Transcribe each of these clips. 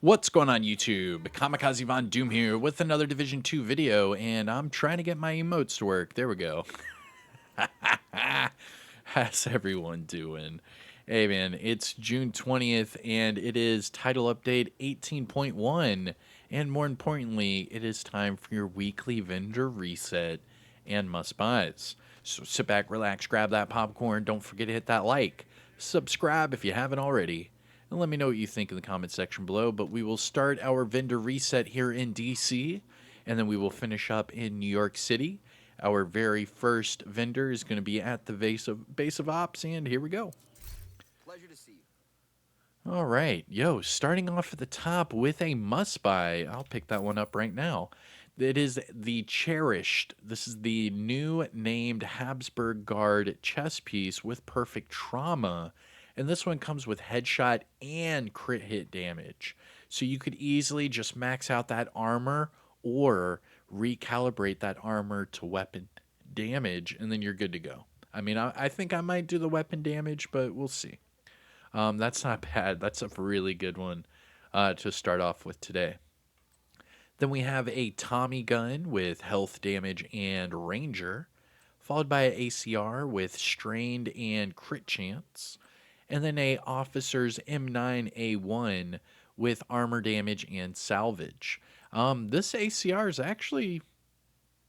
What's going on YouTube? Kamikazevondoom here with another Division 2 video, and I'm trying to get my emotes to work. There we go. How's everyone doing? Hey man, it's June 20th, and it is Title Update 18.1, and more importantly, it is time for your weekly vendor reset and must-buys. So sit back, relax, grab that popcorn, don't forget to hit that like, subscribe if you haven't already, and let me know what you think in the comment section below. But we will start our vendor reset here in DC, and then we will finish up in New York City. Our very first vendor is going to be at the base of ops, and here we go. Pleasure to see you. All right, yo, starting off at the top with a must buy. I'll pick that one up right now. It is the Cherished. This is the new named Habsburg Guard chess piece with perfect trauma. And this one comes with headshot and crit hit damage. So you could easily just max out that armor or recalibrate that armor to weapon damage, and then you're good to go. I mean, I think I might do the weapon damage, but we'll see. That's not bad. That's a really good one to start off with today. Then we have a Tommy gun with health damage and ranger, followed by an ACR with strained and crit chance, and then a officer's M9A1 with armor damage and salvage. This ACR is actually,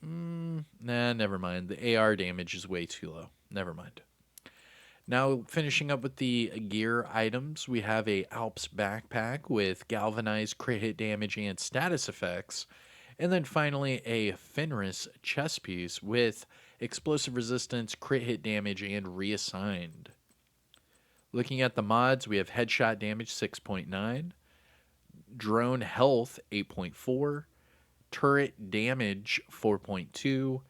nah, never mind. The AR damage is way too low. Never mind. Now, finishing up with the gear items, we have a Alps backpack with galvanized crit hit damage and status effects. And then finally, a Fenris chest piece with explosive resistance, crit hit damage, and reassigned. Looking at the mods, we have headshot damage 6.9, drone health 8.4, turret damage 4.2,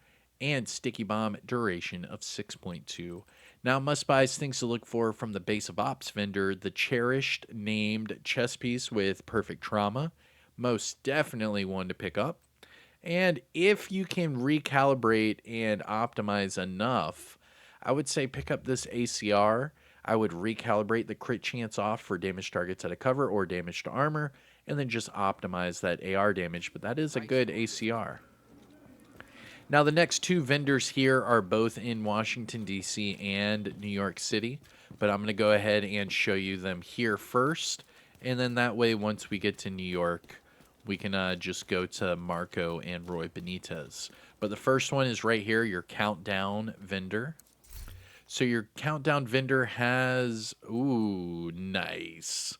and sticky bomb duration of 6.2. Now, must buys, things to look for from the base of ops vendor: the Cherished named chess piece with perfect trauma, most definitely one to pick up. And if you can recalibrate and optimize enough, I would say pick up this ACR. I would recalibrate the crit chance off for damage targets at a cover or damage to armor, and then just optimize that AR damage. But that is a good ACR. Now, the next two vendors here are both in Washington, D.C. and New York City, but I'm going to go ahead and show you them here first, and then that way, once we get to New York, we can just go to Marco and Roy Benitez. But the first one is right here, your Countdown vendor. So your Countdown vendor has, ooh, nice.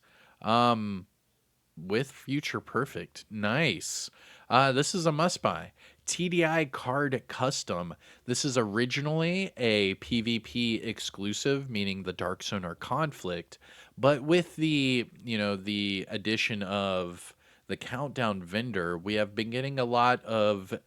With Future Perfect. Nice. This is a must-buy. TDI KARD Custom. This is originally a PvP exclusive, meaning the Dark Zone or Conflict, but with the addition of the Countdown vendor, we have been getting a lot of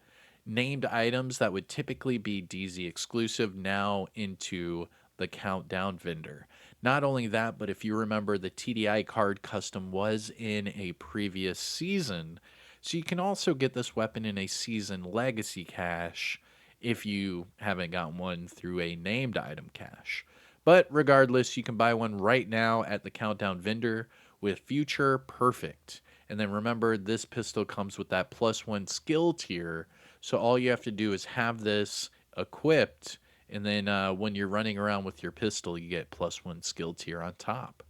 named items that would typically be DZ exclusive now into the Countdown vendor. Not only that, but if you remember, the TDI KARD Custom was in a previous season, so you can also get this weapon in a season legacy cache if you haven't gotten one through a named item cache. But regardless, you can buy one right now at the Countdown vendor with Future Perfect. And then remember, this pistol comes with that +1 skill tier, so all you have to do is have this equipped, and then when you're running around with your pistol, you get +1 skill tier on top.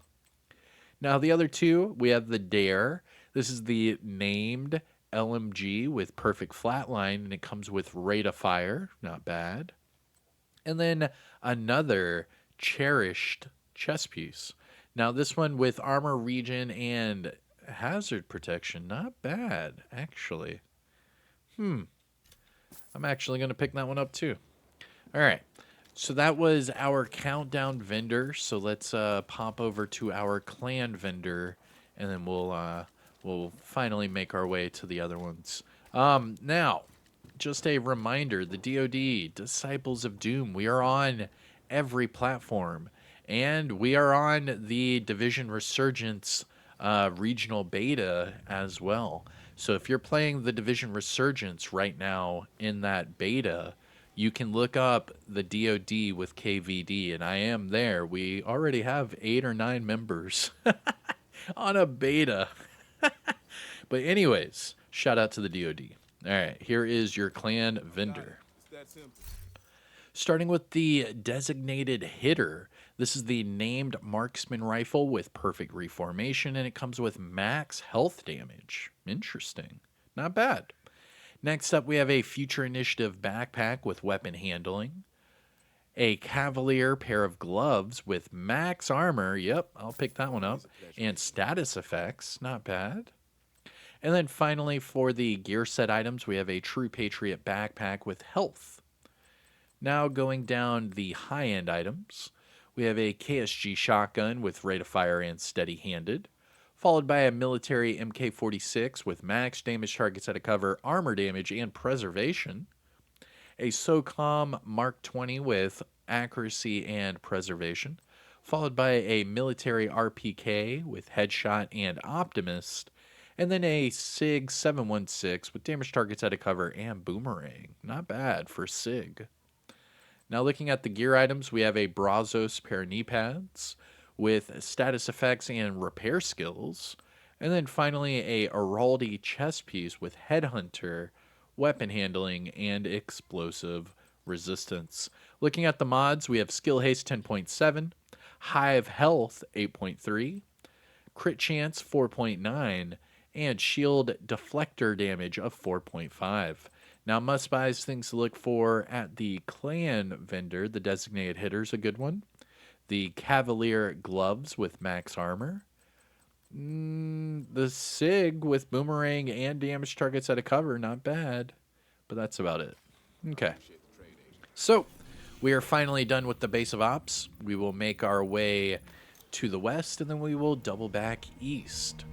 Now, the other two, we have the Dare. This is the named LMG with perfect flatline, and it comes with rate of fire. Not bad. And then another Cherished chess piece. Now, this one with armor regen and hazard protection. Not bad, actually. I'm actually going to pick that one up too. All right. So that was our Countdown vendor. So let's pop over to our clan vendor, and then we'll finally make our way to the other ones. Now, just a reminder: the DoD Disciples of Doom. We are on every platform, and we are on the Division Resurgence regional beta as well. So if you're playing the Division Resurgence right now in that beta, you can look up the DoD with KVD, and I am there. We already have 8 or 9 members on a beta. But anyways, shout out to the DoD. All right, here is your clan vendor. Starting with the designated hitter. This is the named marksman rifle with perfect reformation, and it comes with max health damage. Interesting. Not bad. Next up, we have a Future Initiative backpack with weapon handling. A Cavalier pair of gloves with max armor. Yep, I'll pick that one up. And status effects. Not bad. And then finally, for the gear set items, we have a True Patriot backpack with health. Now going down the high-end items, we have a KSG shotgun with rate of fire and steady-handed, followed by a military MK46 with max damage targets out of cover, armor damage, and preservation, a SOCOM Mark 20 with accuracy and preservation, followed by a military RPK with headshot and optimist, and then a SIG 716 with damage targets out of cover and boomerang. Not bad for SIG. Now looking at the gear items, we have a Brazos pair of knee pads with status effects and repair skills. And then finally a Araldi chest piece with headhunter, weapon handling, and explosive resistance. Looking at the mods, we have skill haste 10.7, hive health 8.3, crit chance 4.9, and shield deflector damage of 4.5. Now, must buys things to look for at the clan vendor. The designated hitter's a good one. The Cavalier gloves with max armor. The SIG with boomerang and damage targets out of cover. Not bad. But that's about it. Okay. So, we are finally done with the base of ops. We will make our way to the west, and then we will double back east.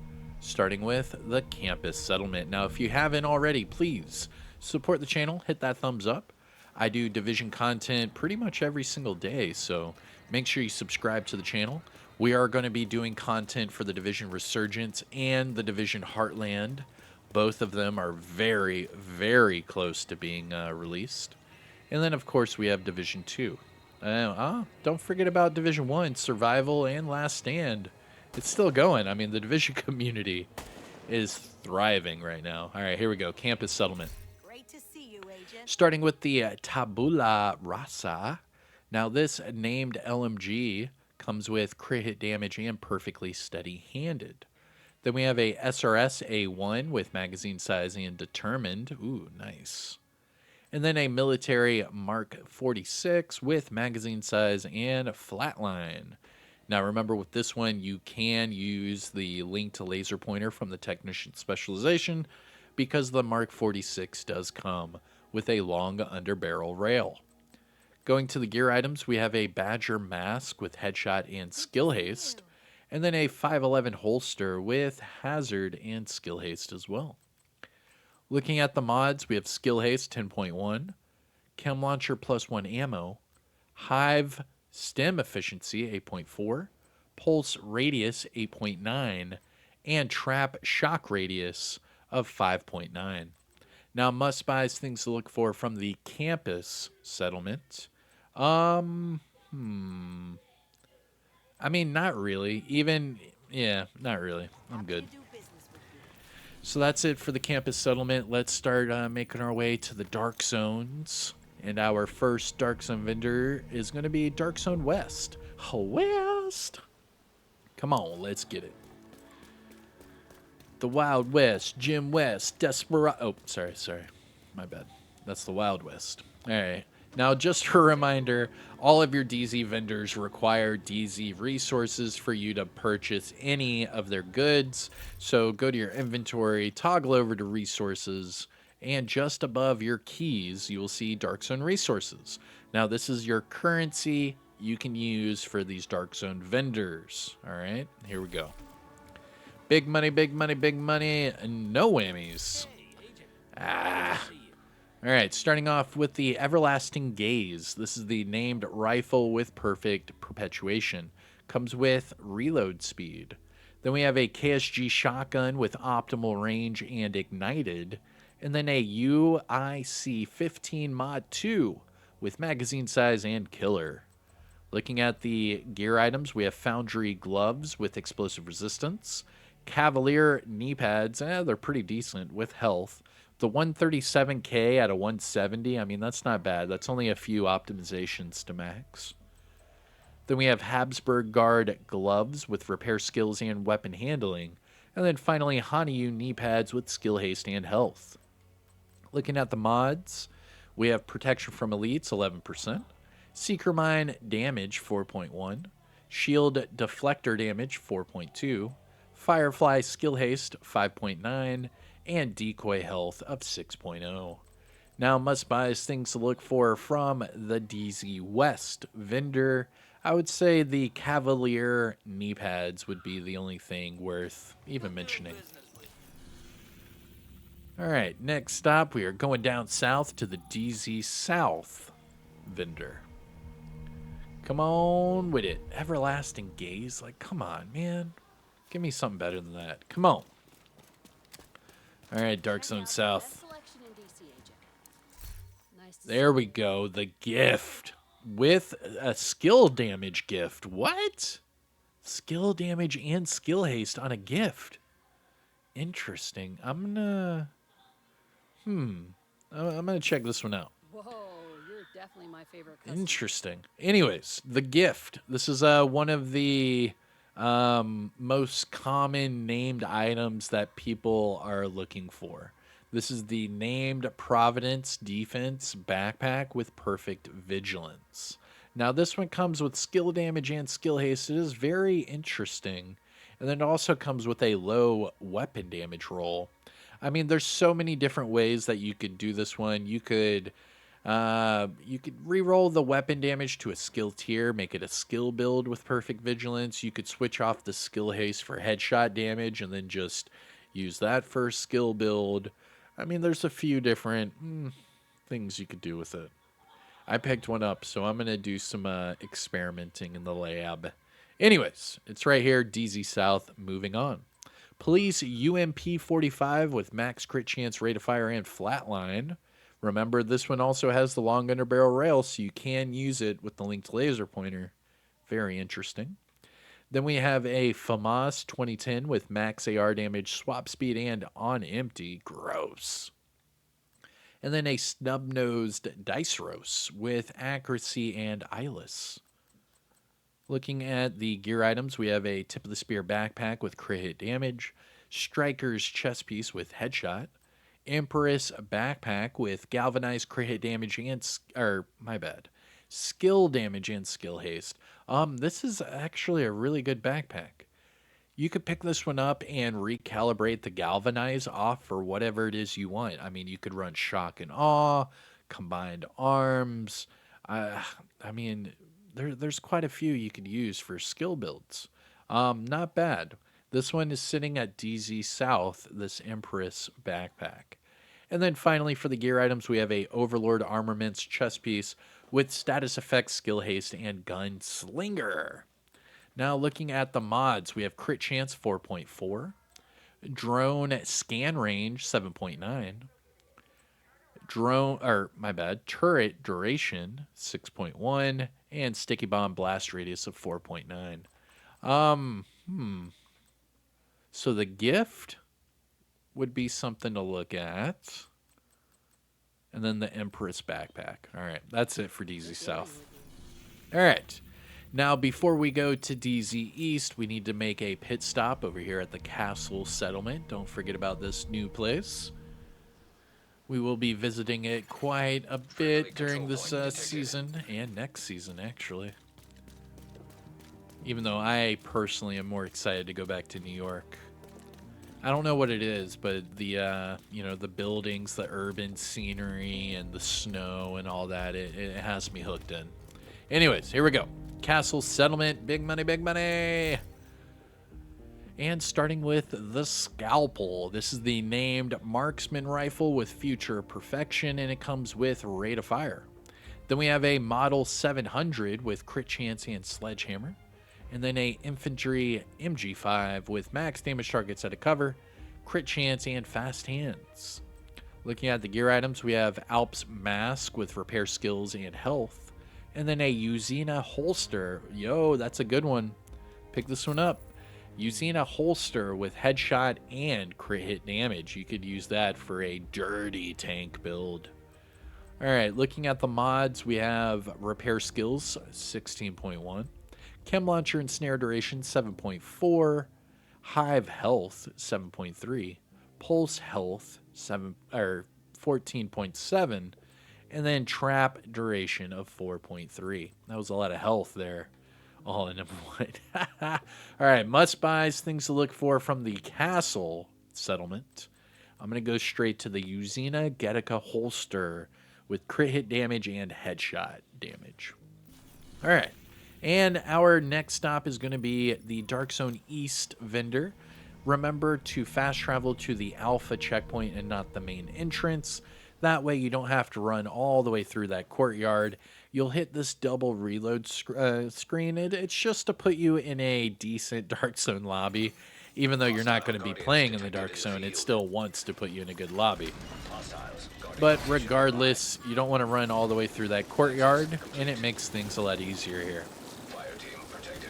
Starting with the campus settlement. Now, if you haven't already, please support the channel, hit that thumbs up. I do Division content pretty much every single day, so make sure you subscribe to the channel. We are going to be doing content for the Division Resurgence and the Division Heartland. Both of them are very, very close to being released. And then, of course, we have Division 2. Don't forget about Division 1, Survival and Last Stand. It's still going. I mean, the Division community is thriving right now. All right, here we go. Campus settlement. Starting with the Tabula Rasa. Now, this named LMG comes with crit hit damage and perfectly steady-handed. Then we have a SRS A1 with magazine size and determined. Ooh, nice. And then a military Mark 46 with magazine size and flatline. Now, remember with this one, you can use the link to laser pointer from the Technician Specialization because the Mark 46 does come with a long underbarrel rail. Going to the gear items, we have a Badger mask with headshot and skill haste, and then a 511 holster with hazard and skill haste as well. Looking at the mods, we have skill haste 10.1, chem launcher +1 ammo, hive stem efficiency 8.4, pulse radius 8.9, and trap shock radius of 5.9. Now, must buys things to look for from the campus settlement. I mean, not really. Not really. I'm good. So that's it for the campus settlement. Let's start making our way to the dark zones. And our first dark zone vendor is going to be Dark Zone West. West. Come on, let's get it. The Wild West, Jim West, Desperado. Oh, sorry. My bad. That's the Wild West. All right. Now, just a reminder, all of your DZ vendors require DZ resources for you to purchase any of their goods. So go to your inventory, toggle over to resources, and just above your keys, you will see Dark Zone resources. Now, this is your currency you can use for these Dark Zone vendors. All right, here we go. Big money, big money, big money, and no whammies. All right, starting off with the Everlasting Gaze. This is the named rifle with perfect perpetuation. Comes with reload speed. Then we have a KSG shotgun with optimal range and ignited. And then a UIC 15 Mod 2 with magazine size and killer. Looking at the gear items, we have Foundry gloves with explosive resistance, Cavalier knee pads, they're pretty decent with health. The 137K at a 170, I mean, that's not bad. That's only a few optimizations to max. Then we have Habsburg Guard gloves with repair skills and weapon handling. And then finally, Hanyu knee pads with skill haste and health. Looking at the mods, we have protection from elites, 11%. Seeker mine damage, 4.1. Shield deflector damage, 4.2. Firefly skill haste, 5.9. And decoy health of 6.0. Now, must buys things to look for from the DZ West vendor. I would say the Cavalier knee pads would be the only thing worth even mentioning. All right, next stop, we are going down south to the DZ South vendor. Come on with it. Everlasting Gaze? Like, come on, man. Give me something better than that. Come on. All right, Dark Zone South. There we go. The gift. With a skill damage gift. What? Skill damage and skill haste on a gift. Interesting. I'm gonna check this one out. Whoa, you're definitely my favorite customer. Interesting. Anyways, the gift. This is one of the most common named items that people are looking for. This is the named Providence Defense backpack with perfect vigilance. Now, this one comes with skill damage and skill haste. It is very interesting. And then it also comes with a low weapon damage roll. I mean, there's so many different ways that you could do this one. You could re-roll the weapon damage to a skill tier, make it a skill build with perfect vigilance. You could switch off the skill haste for headshot damage and then just use that for skill build. I mean, there's a few different things you could do with it. I picked one up, so I'm going to do some experimenting in the lab. Anyways, it's right here, DZ South, moving on. Police UMP 45 with max crit chance, rate of fire, and flatline. Remember, this one also has the long underbarrel rail, so you can use it with the linked laser pointer. Very interesting. Then we have a FAMAS 2010 with max AR damage, swap speed, and on empty. Gross. And then a snub-nosed Diceros with accuracy and eyeless. Looking at the gear items, we have a tip of the spear backpack with crit hit damage, Striker's chest piece with headshot, Empress backpack with galvanized crit hit damage and skill damage and skill haste. This is actually a really good backpack. You could pick this one up and recalibrate the galvanize off for whatever it is you want. I mean, you could run shock and awe, combined arms. I mean, there's quite a few you could use for skill builds. Not bad. This one is sitting at DZ South, this Empress backpack. And then finally for the gear items, we have a Overlord Armaments chest piece with status effects, skill haste, and gunslinger. Now looking at the mods, we have crit chance 4.4, drone scan range 7.9, turret duration 6.1, and sticky bomb blast radius of 4.9. So the gift would be something to look at. And then the Empress backpack. All right, that's it for DZ South. All right. Now, before we go to DZ East, we need to make a pit stop over here at the Castle Settlement. Don't forget about this new place. We will be visiting it quite a bit during this season and next season, actually. Even though I personally am more excited to go back to New York. I don't know what it is, but the the buildings, the urban scenery, and the snow and all that, it has me hooked in. Anyways, here we go. Castle Settlement, big money, big money. And starting with the Scalpel. This is the named marksman rifle with future perfection, and it comes with rate of fire. Then we have a Model 700 with crit chance and sledgehammer. And then a infantry MG5 with max damage targets at a cover, crit chance, and fast hands. Looking at the gear items, we have Alp's mask with repair skills and health. And then a Uzina holster. Yo, that's a good one. Pick this one up. Using a holster with headshot and crit hit damage. You could use that for a dirty tank build. All right, looking at the mods, we have repair skills 16.1, chem launcher and snare duration 7.4, hive health 7.3, pulse health 14.7, and then trap duration of 4.3. That was a lot of health there, all in one. All right, must buys, things to look for from the castle settlement. I'm going to go straight to the Uzina Getica holster with crit hit damage and headshot damage. All right. And our next stop is going to be the Dark Zone East vendor. Remember to fast travel to the Alpha checkpoint and not the main entrance. That way you don't have to run all the way through that courtyard. You'll hit this double reload screen. It's just to put you in a decent Dark Zone lobby. Even though you're not going to be playing in the Dark Zone, it still wants to put you in a good lobby. But regardless, you don't want to run all the way through that courtyard, and it makes things a lot easier here.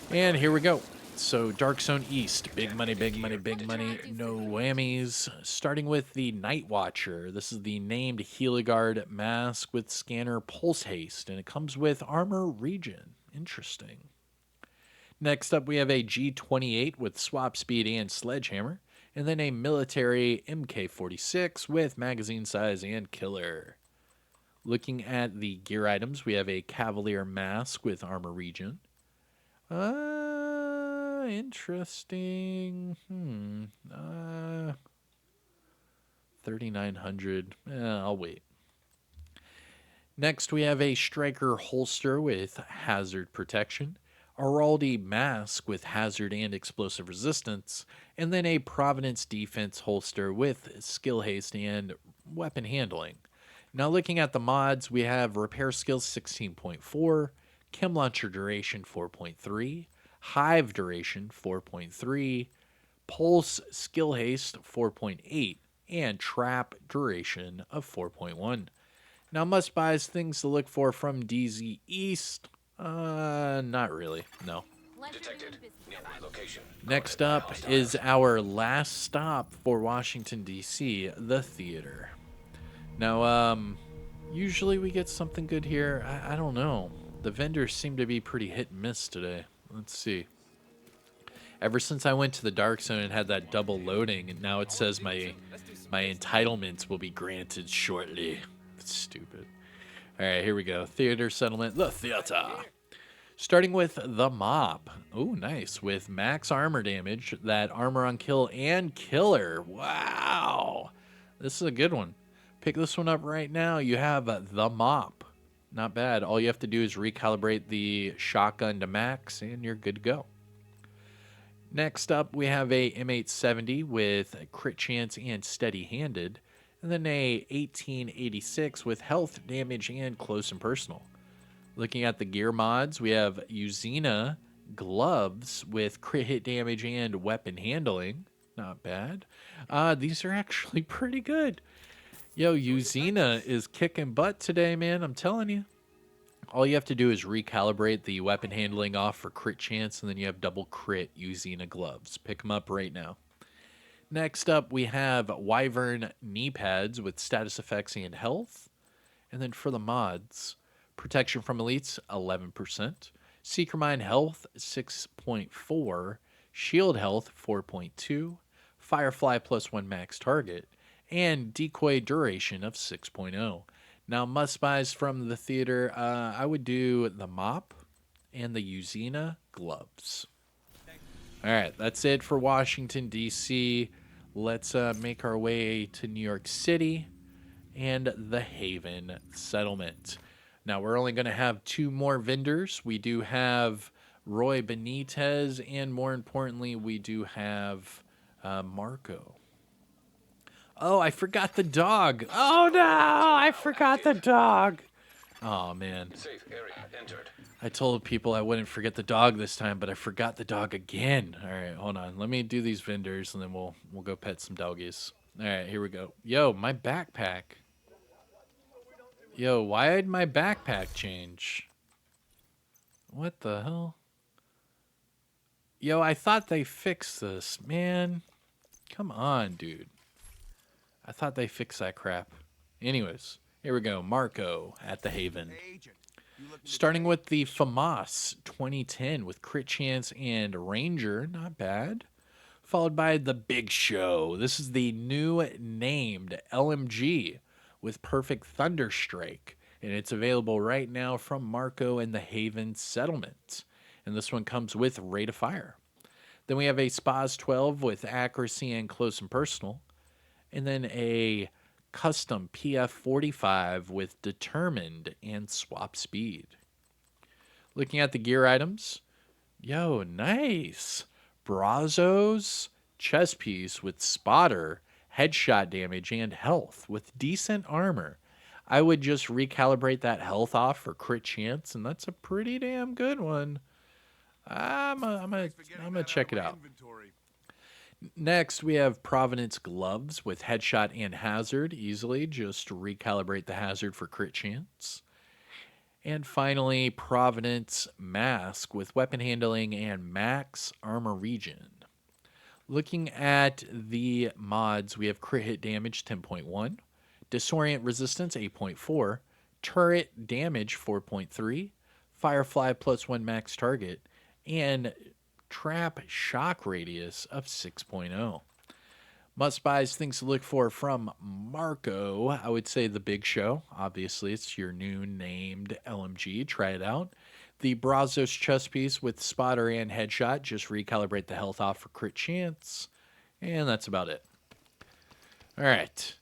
And here we go. So Dark Zone East, big money, big money, big money, no whammies. Starting with the Night Watcher. This is the named Heliogard mask with scanner pulse haste, and it comes with armor regen. Interesting. Next up, we have a G28 with swap speed and sledgehammer, and then a military MK46 with magazine size and killer. Looking at the gear items, we have a Cavalier mask with armor regen. Interesting. 3,900. I'll wait. Next, we have a Striker holster with hazard protection, Araldi mask with hazard and explosive resistance, and then a Providence defense holster with skill haste and weapon handling. Now, looking at the mods, we have repair skills 16.4, chem launcher duration 4.3, hive duration 4.3, pulse skill haste 4.8, and trap duration of 4.1. Now, must buys, things to look for from DZ East. Not really, no. Detected. Nearby location. Next up is our last stop for Washington, D.C., the theater. Now, usually we get something good here. I don't know. The vendors seem to be pretty hit and miss today. Let's see. Ever since I went to the Dark Zone and had that double loading, and now it says my entitlements will be granted shortly. It's stupid. All right, here we go. Theater settlement, the theater. Starting with the mop. Oh, nice. With max armor damage, that armor on kill and killer. Wow. This is a good one. Pick this one up right now. You have the mop. Not bad. All you have to do is recalibrate the shotgun to max, and you're good to go. Next up, we have a M870 with crit chance and steady-handed, and then a 1886 with health, damage, and close and personal. Looking at the gear mods, we have Uzina gloves with crit hit damage and weapon handling. Not bad. These are actually pretty good. Yo, Uzina is kicking butt today, man. I'm telling you. All you have to do is recalibrate the weapon handling off for crit chance, and then you have double crit Uzina gloves. Pick them up right now. Next up, we have Wyvern knee pads with status effects and health. And then for the mods, protection from elites, 11%. Seeker Mine health, 6.4. Shield health, 4.2. Firefly plus 1 max target. And decoy duration of 6.0. Now, must-buys from the theater, I would do the mop and the Uzina gloves. All right, that's it for Washington, D.C. Let's make our way to New York City and the Haven settlement. Now, we're only going to have 2 more vendors. We do have Roy Benitez, and more importantly, we do have Marco. Oh, I forgot the dog. Oh, no, I forgot the dog. Oh, man. Safe area entered. I told people I wouldn't forget the dog this time, but I forgot the dog again. All right, hold on. Let me do these vendors, and then we'll go pet some doggies. All right, here we go. Yo, my backpack. Yo, why did my backpack change? What the hell? Yo, I thought they fixed this, man. Come on, dude. I thought they fixed that crap. Anyways, here we go. Marco at the Haven. Starting with the FAMAS 2010 with crit chance and Ranger. Not bad. Followed by the Big Show. This is the new named LMG with perfect Thunderstrike. And it's available right now from Marco and the Haven Settlement. And this one comes with Rate of Fire. Then we have a Spaz 12 with accuracy and close and personal. And then a custom PF 45 with determined and swap speed. Looking at the gear items. Yo, nice. Brazos chest piece with spotter, headshot damage, and health with decent armor. I would just recalibrate that health off for crit chance, and that's a pretty damn good one. I'm gonna check it out. Next, we have Providence gloves with headshot and hazard. Easily just recalibrate the hazard for crit chance. And finally, Providence mask with weapon handling and max armor regen. Looking at the mods, we have crit hit damage 10.1, disorient resistance 8.4, turret damage 4.3, firefly +1 max target, and trap shock radius of 6.0. Must buys, things to look for from Marco. I would say the Big Show. Obviously, it's your new named LMG. Try it out. The Brazos chest piece with spotter and headshot. Just recalibrate the health off for crit chance. And that's about it. All right.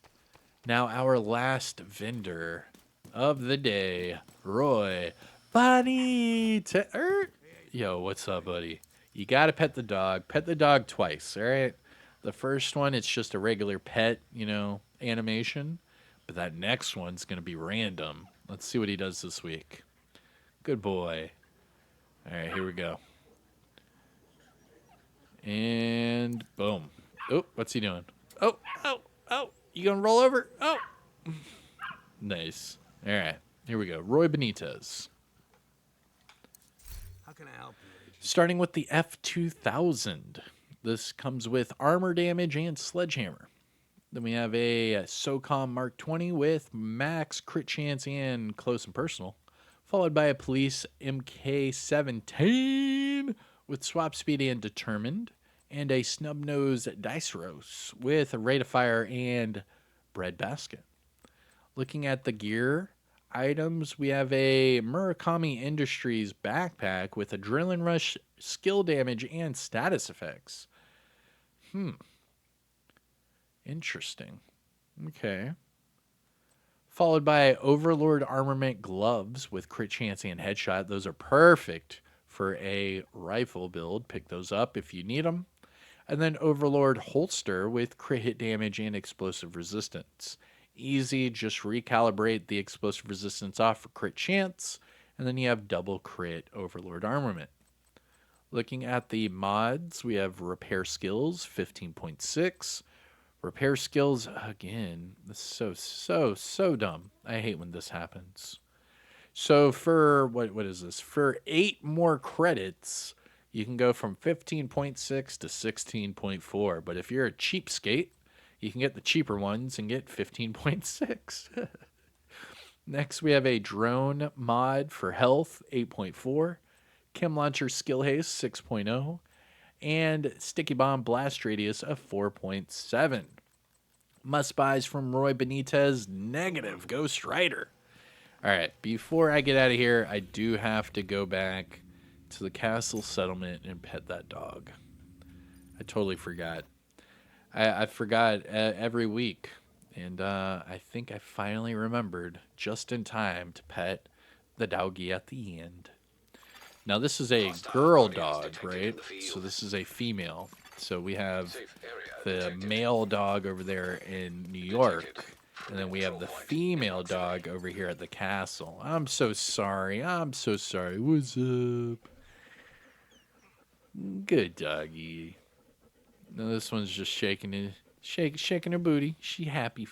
Now our last vendor of the day, Roy Bunny. Yo, what's up, buddy? You got to pet the dog. Pet the dog twice, all right? The first one, it's just a regular pet, animation. But that next one's going to be random. Let's see what he does this week. Good boy. All right, here we go. And boom. Oh, what's he doing? Oh. You going to roll over? Oh. Nice. All right, here we go. Roy Benitez. How can I help you? Starting with the F2000. This comes with armor damage and sledgehammer. Then we have a SOCOM Mark 20 with max crit chance and close and personal. Followed by a police MK17 with swap speed and determined. And a snub nose Diceros with a rate of fire and bread basket. Looking at the gear items, we have a Murakami Industries backpack with adrenaline rush, skill damage, and status effects. Interesting. Okay. Followed by Overlord Armament gloves with crit chance and headshot. Those are perfect for a rifle build. Pick those up if you need them. And then Overlord holster with crit hit damage and explosive resistance. Easy, just recalibrate the explosive resistance off for crit chance. And then you have double crit Overlord Armament. Looking at the mods, we have Repair Skills 15.6. Repair Skills, again, this is so dumb. I hate when this happens. So for, what is this? For 8 more credits, you can go from 15.6 to 16.4. But if you're a cheapskate, you can get the cheaper ones and get 15.6. Next, we have a drone mod for health 8.4. Chem Launcher Skill Haste 6.0, and Sticky Bomb Blast Radius of 4.7. Must buys from Roy Benitez, negative Ghost Rider. All right, before I get out of here, I do have to go back to the castle settlement and pet that dog. I totally forgot. I forgot every week, and I think I finally remembered just in time to pet the doggy at the end. Now, this is a girl dog, right? So this is a female. So we have the male dog over there in New York, and then we have the female dog over here at the castle. I'm so sorry. What's up? Good doggy. Now, this one's just shaking her booty. She happy.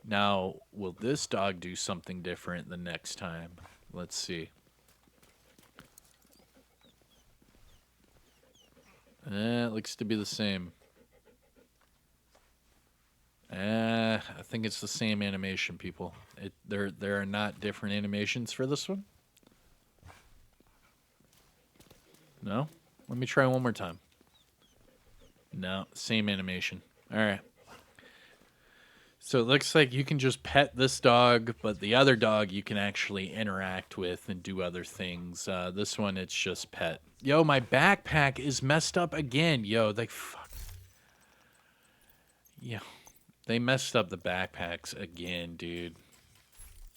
Now, will this dog do something different the next time? Let's see. It looks to be the same. I think it's the same animation, people. There are not different animations for this one. No? Let me try one more time. No, same animation. All right. So it looks like you can just pet this dog, but the other dog you can actually interact with and do other things. This one, it's just pet. Yo, my backpack is messed up again. Yo, fuck. Yo, they messed up the backpacks again, dude.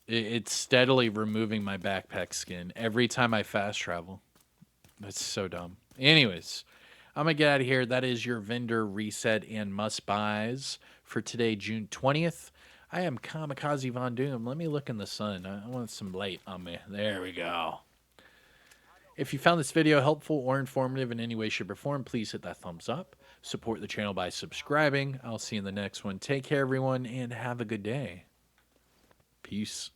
It's steadily removing my backpack skin every time I fast travel. That's so dumb. Anyways, I'm going to get out of here. That is your vendor reset and must buys for today, June 20th. I am Kamikazevondoom. Let me look in the sun. I want some light on me. There we go. If you found this video helpful or informative in any way, shape, or form, please hit that thumbs up. Support the channel by subscribing. I'll see you in the next one. Take care, everyone, and have a good day. Peace.